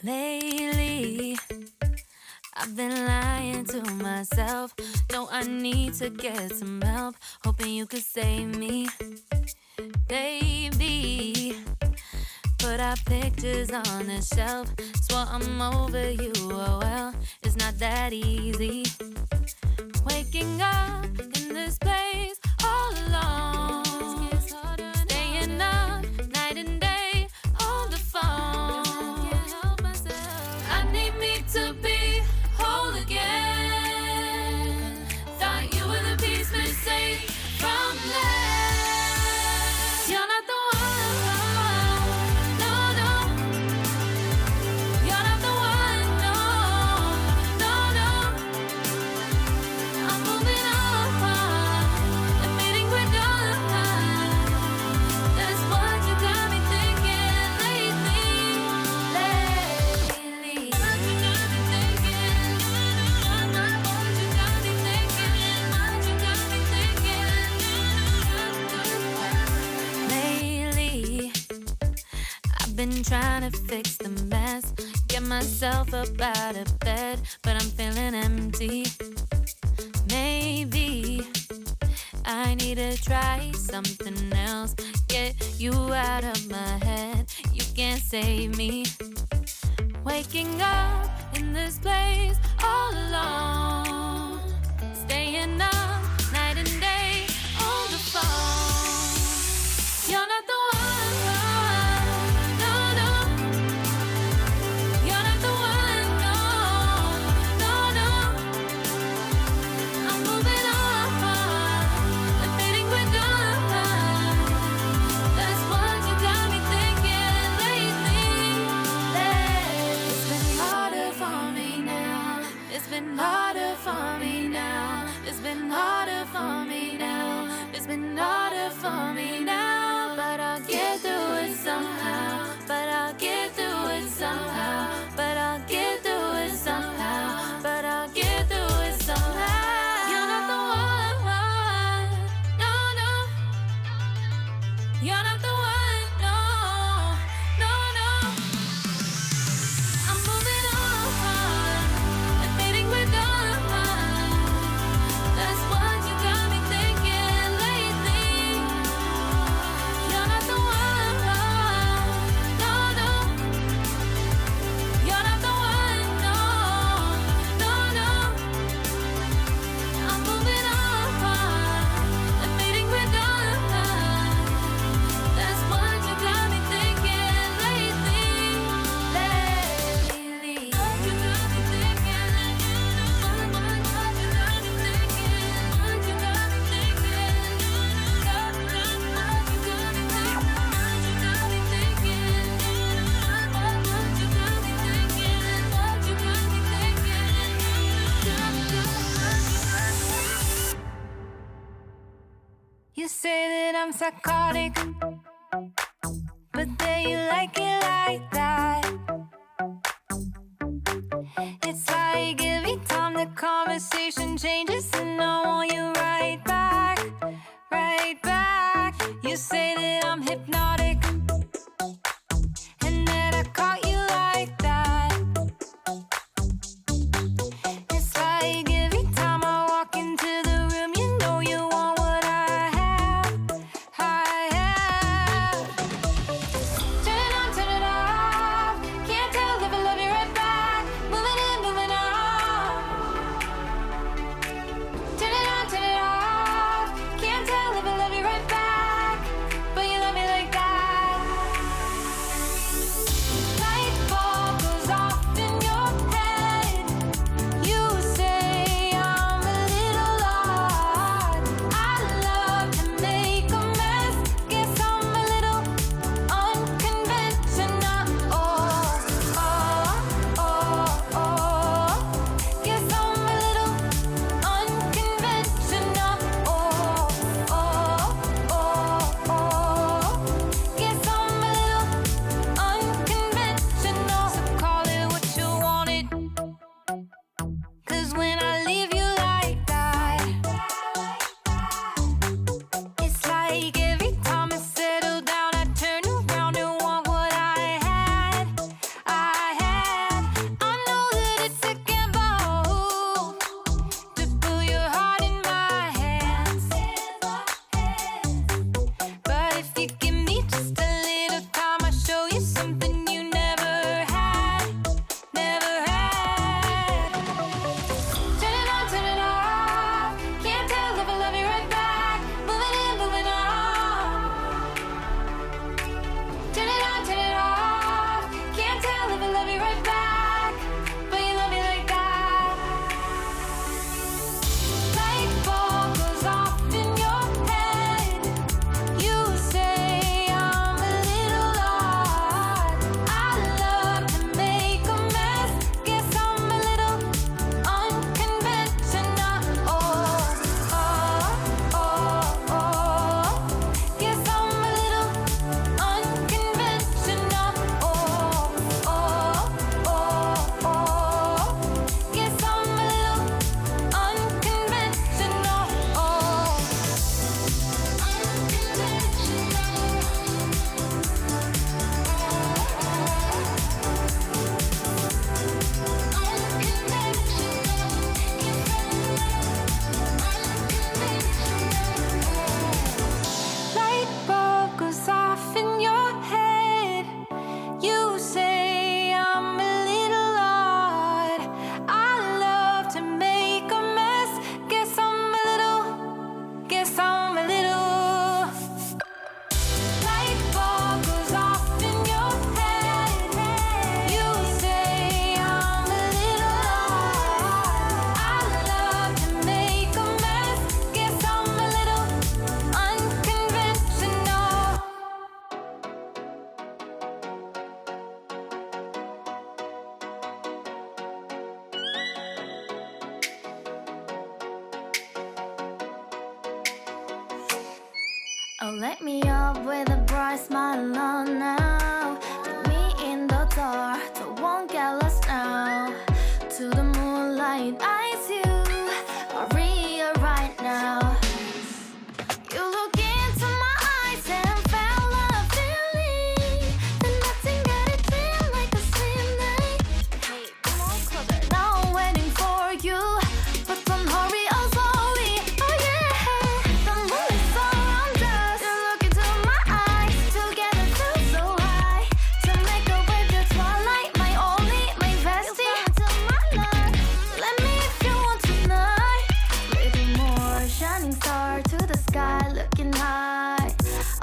Lately, I've been lying to myself. No, I need to get some help. Hoping you could save me, baby. Put our pictures on the shelf. Swore I'm over you, oh well. It's not that easy. Waking up in this place all alone. Staying up night and day on the phone. I need me to be whole again. Thought you were the piece missing from last. You're not the one, no, no. You're not the one, no, no, no. I'm moving on, admitting we're done. That's what you got me thinking lately. What you got me thinking. What you got me thinking. What you got me thinking. Lately, I've been trying to fix the mess. Get myself up out of bed, but I'm feeling empty. Maybe I need to try something else. Get you out of my head. You can't save me. Waking up in this place all alone. Staying up night and day on the phone. You're not the one, no, no. You're not the one, no, no, no. I'm moving on, admitting we're done. That's what you got me thinking lately. It's been harder for me now. It's been harder for me now. It's been harder for me now. It's been harder for me now. But I'll get through it somehow. But I'll get through it somehow. But I'll get through it somehow. But I'll get through it somehow. You're not the one, no, no. You're not the one, no, no, no. I'm moving on, admitting we're done. That's what you got me thinking lately. You're not the one, no, no. You're not the one, no, no, no. I'm moving on, admitting we're done. That's what you got me thinking lately. What you got me thinking. What you got me thinking. What you got me thinking. What you got me thinking. What you got me thinking. What you got me thinking. What you got me thinking. You say that I'm psychotic, but then you like it like that. It's like every time the conversation changes, and I want you right back, right back. You say that I'm hypnotic, and that I caught you like that. It's like every time I walk into the room, you know you want what I have, I have. Turn it on, turn it off. Can't tell if I love you right back. Moving in, moving on. Turn it on, turn it off. Light me up with a bright smile on now. Put me in the dark, so won't get lost now. To the moonlight, eyes you are real right now. You look into my eyes and felt a feeling that nothing got it feel like a same night. Hey, come on closer. Now I'm waiting for you, but don't hurry, oh slowly. Oh yeah, the moon is around us. You look into my eyes, together feel so high. To make a way the twilight, my only, my bestie. To my love, let me if you want tonight. Little more shining star to the sky, looking high.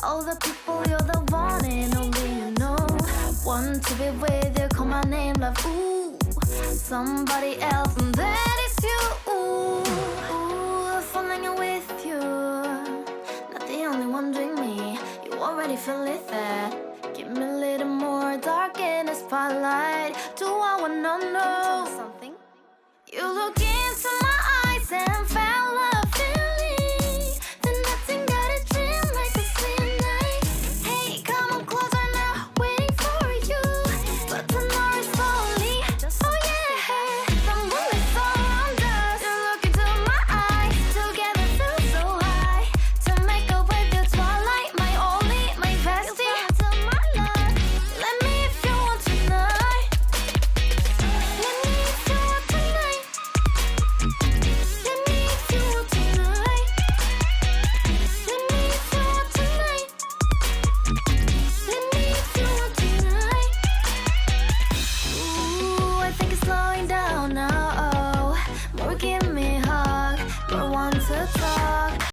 All the people, you're the one and only you know. Want to be with you, call my name, love. Ooh, somebody else, and that is you. Ooh, falling in with you. Not the only one doing me. You already feel it there. Give me a little more dark in the spotlight. Do I wanna know something? You look into my eyes and felt a feeling that nothing got a dream like a same night. Hey, come on closer now, waiting for you, but tomorrow is slowly. Oh yeah, the moon is around us. You look into my eyes, together feel so high. To make a way the twilight, my only, my bestie. To my love, let me if you want tonight. Let me if you want tonight. Let me if you want tonight. Let me if you want tonight. Let me if you want tonight. Ooh, I think it's slowing down now. More give me a hug, more want to talk.